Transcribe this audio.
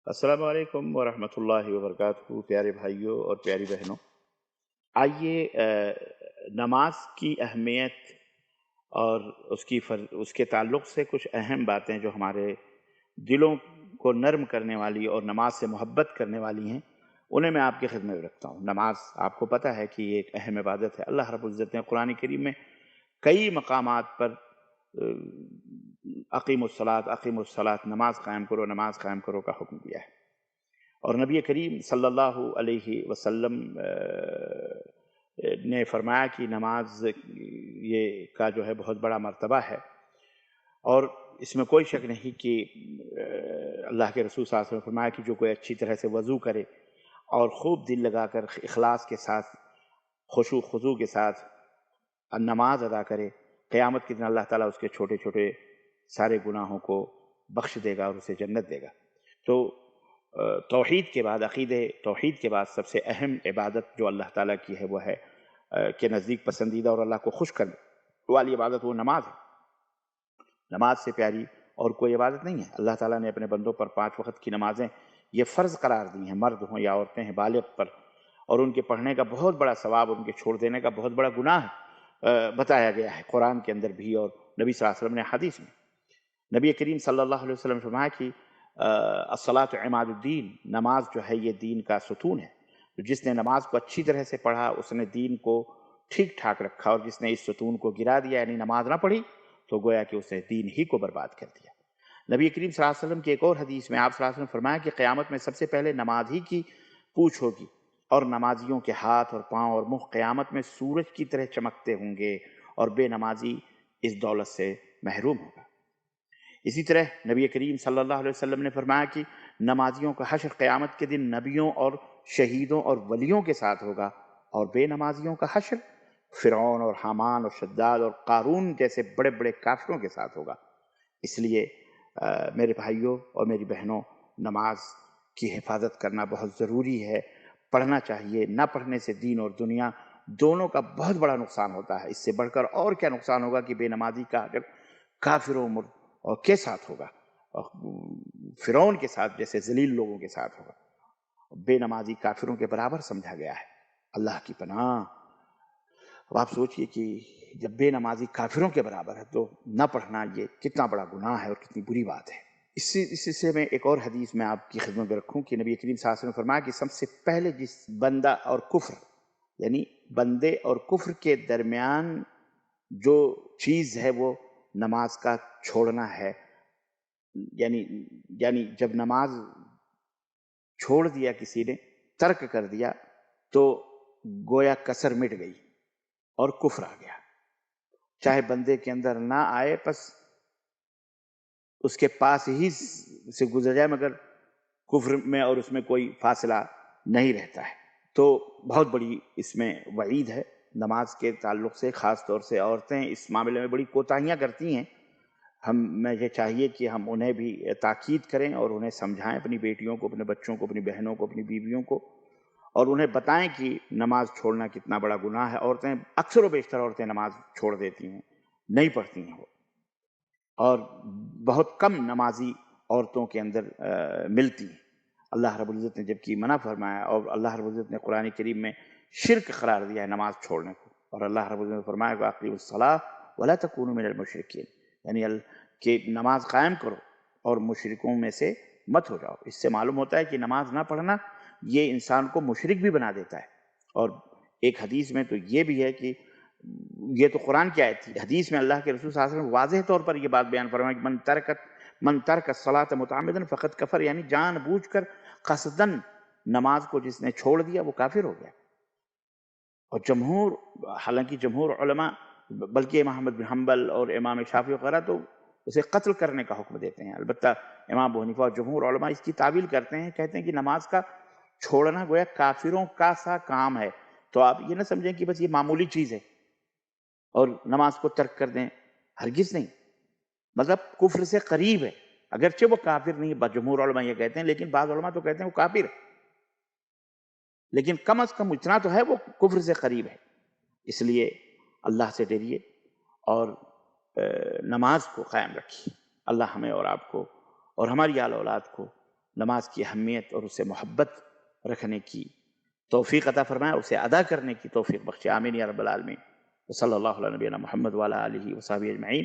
السلام علیکم ورحمۃ اللہ وبرکاتہ، پیارے بھائیوں اور پیاری بہنوں۔ آئیے نماز کی اہمیت اور اس کے تعلق سے کچھ اہم باتیں جو ہمارے دلوں کو نرم کرنے والی اور نماز سے محبت کرنے والی ہیں، انہیں میں آپ کی خدمت میں رکھتا ہوں۔ نماز آپ کو پتہ ہے کہ یہ ایک اہم عبادت ہے۔ اللہ رب العزت نے قرآن کریم میں کئی مقامات پر اقیم الصلاۃ، نماز قائم کرو، نماز قائم کرو کا حکم دیا ہے۔ اور نبی کریم صلی اللہ علیہ وسلم نے فرمایا کہ نماز یہ کا جو ہے بہت بڑا مرتبہ ہے، اور اس میں کوئی شک نہیں کہ اللہ کے رسول صلی اللہ علیہ وسلم نے فرمایا کہ جو کوئی اچھی طرح سے وضو کرے اور خوب دل لگا کر اخلاص کے ساتھ، خشوع خضوع کے ساتھ نماز ادا کرے، قیامت کے دن اللہ تعالیٰ اس کے چھوٹے چھوٹے سارے گناہوں کو بخش دے گا اور اسے جنت دے گا۔ تو توحید کے بعد، توحید کے بعد سب سے اہم عبادت جو اللہ تعالیٰ کی ہے وہ ہے کہ نزدیک پسندیدہ اور اللہ کو خوش کرنے والی عبادت وہ نماز ہے۔ نماز سے پیاری اور کوئی عبادت نہیں ہے۔ اللہ تعالیٰ نے اپنے بندوں پر 5 وقت کی نمازیں یہ فرض قرار دی ہیں، مرد ہوں یا عورتیں ہیں، بالغ پر، اور ان کے پڑھنے کا بہت بڑا ثواب، ان کے چھوڑ دینے کا بہت بڑا گناہ بتایا گیا ہے قرآن کے اندر بھی اور نبی صلی اللہ علیہ وسلم نے حدیث میں۔ نبی کریم صلی اللہ علیہ وسلم نے فرمایا کہ الصلاۃ عماد الدین، نماز جو ہے یہ دین کا ستون ہے۔ جس نے نماز کو اچھی طرح سے پڑھا اس نے دین کو ٹھیک ٹھاک رکھا، اور جس نے اس ستون کو گرا دیا یعنی نماز نہ پڑھی تو گویا کہ اس نے دین ہی کو برباد کر دیا۔ نبی کریم صلی اللہ علیہ وسلم کی ایک اور حدیث میں آپ صلی اللہ علیہ وسلم نے فرمایا کہ قیامت میں سب سے پہلے نماز ہی کی پوچھ ہوگی، اور نمازیوں کے ہاتھ اور پاؤں اور منہ قیامت میں سورج کی طرح چمکتے ہوں گے، اور بے نمازی اس دولت سے محروم ہوگا۔ اسی طرح نبی کریم صلی اللہ علیہ وسلم نے فرمایا کہ نمازیوں کا حشر قیامت کے دن نبیوں اور شہیدوں اور ولیوں کے ساتھ ہوگا، اور بے نمازیوں کا حشر فرعون اور حامان اور شداد اور قارون جیسے بڑے بڑے کافروں کے ساتھ ہوگا۔ اس لیے میرے بھائیوں اور میری بہنوں، نماز کی حفاظت کرنا بہت ضروری ہے، پڑھنا چاہیے۔ نہ پڑھنے سے دین اور دنیا دونوں کا بہت بڑا نقصان ہوتا ہے۔ اس سے بڑھ کر اور کیا نقصان ہوگا کہ بے نمازی کا اگر کافروں اور کے ساتھ ہوگا، فرعون کے ساتھ جیسے ذلیل لوگوں کے ساتھ ہوگا۔ بے نمازی کافروں کے برابر سمجھا گیا ہے۔ اللہ کی پناہ! اب آپ سوچئے کہ جب بے نمازی کافروں کے برابر ہے تو نہ پڑھنا یہ کتنا بڑا گناہ ہے اور کتنی بری بات ہے۔ اس سے میں ایک اور حدیث میں آپ کی خدمت میں رکھوں کہ نبی کریم صلی اللہ علیہ وسلم نے فرمایا کہ سب سے پہلے جس بندہ اور کفر، یعنی بندے اور کفر کے درمیان جو چیز ہے وہ نماز کا چھوڑنا ہے۔ یعنی جب نماز چھوڑ دیا کسی نے، ترک کر دیا، تو گویا کسر مٹ گئی اور کفر آ گیا۔ چاہے بندے کے اندر نہ آئے، بس اس کے پاس ہی سے گزر جائے، مگر کفر میں اور اس میں کوئی فاصلہ نہیں رہتا ہے۔ تو بہت بڑی اس میں وعید ہے نماز کے تعلق سے۔ خاص طور سے عورتیں اس معاملے میں بڑی کوتاہیاں کرتی ہیں۔ میں یہ چاہیے کہ ہم انہیں بھی تاکید کریں اور انہیں سمجھائیں، اپنی بیٹیوں کو، اپنے بچوں کو، اپنی بہنوں کو، اپنی بیویوں کو، اور انہیں بتائیں کہ نماز چھوڑنا کتنا بڑا گناہ ہے۔ عورتیں اکثر و بیشتر عورتیں نماز چھوڑ دیتی ہیں، نہیں پڑھتی ہیں وہ، اور بہت کم نمازی عورتوں کے اندر ملتی ہیں۔ اللہ رب العزت نے جبکہ منع فرمایا، اور اللہ رب العزت نے قرآن کریم میں شرک قرار دیا ہے نماز چھوڑنے کو، اور اللہ رب العزت نے فرمایا کہ اقیموا الصلاۃ ولا تکونوا من المشرکین، یعنی کہ نماز قائم کرو اور مشرکوں میں سے مت ہو جاؤ۔ اس سے معلوم ہوتا ہے کہ نماز نہ پڑھنا یہ انسان کو مشرک بھی بنا دیتا ہے۔ اور ایک حدیث میں تو یہ بھی ہے کہ یہ تو قرآن کی آیت تھی، حدیث میں اللہ کے رسول صلی اللہ علیہ وسلم واضح طور پر یہ بات بیان فرمایا کہ من ترک الصلاۃ متعمدا فقد کفر، یعنی جان بوجھ کر قصدن نماز کو جس نے چھوڑ دیا وہ کافر ہو گیا۔ اور حالانکہ جمہور علماء، بلکہ امام احمد بن حنبل اور امام شافعی وغیرہ تو اسے قتل کرنے کا حکم دیتے ہیں۔ البتہ امام ابو حنیفہ اور جمہور علماء اس کی تعویل کرتے ہیں، کہتے ہیں کہ نماز کا چھوڑنا گویا کافروں کا سا کام ہے۔ تو آپ یہ نہ سمجھیں کہ بس یہ معمولی چیز ہے اور نماز کو ترک کر دیں، ہرگز نہیں۔ مطلب کفر سے قریب ہے، اگرچہ وہ کافر نہیں ہے، جمہور علماء یہ کہتے ہیں، لیکن بعض علماء تو کہتے ہیں وہ کافر ہے، لیکن کم از کم اتنا تو ہے وہ کفر سے قریب ہے۔ اس لیے اللہ سے ڈریے اور نماز کو قائم رکھیے۔ اللہ ہمیں اور آپ کو اور ہماری آل اولاد کو نماز کی اہمیت اور اس سے محبت رکھنے کی توفیق عطا فرمائے، اسے ادا کرنے کی توفیق بخشے، آمین یا رب العالمین۔ وصلی اللہ علیہ نبینا محمد وعلی آلہ وصحبہ اجمعین۔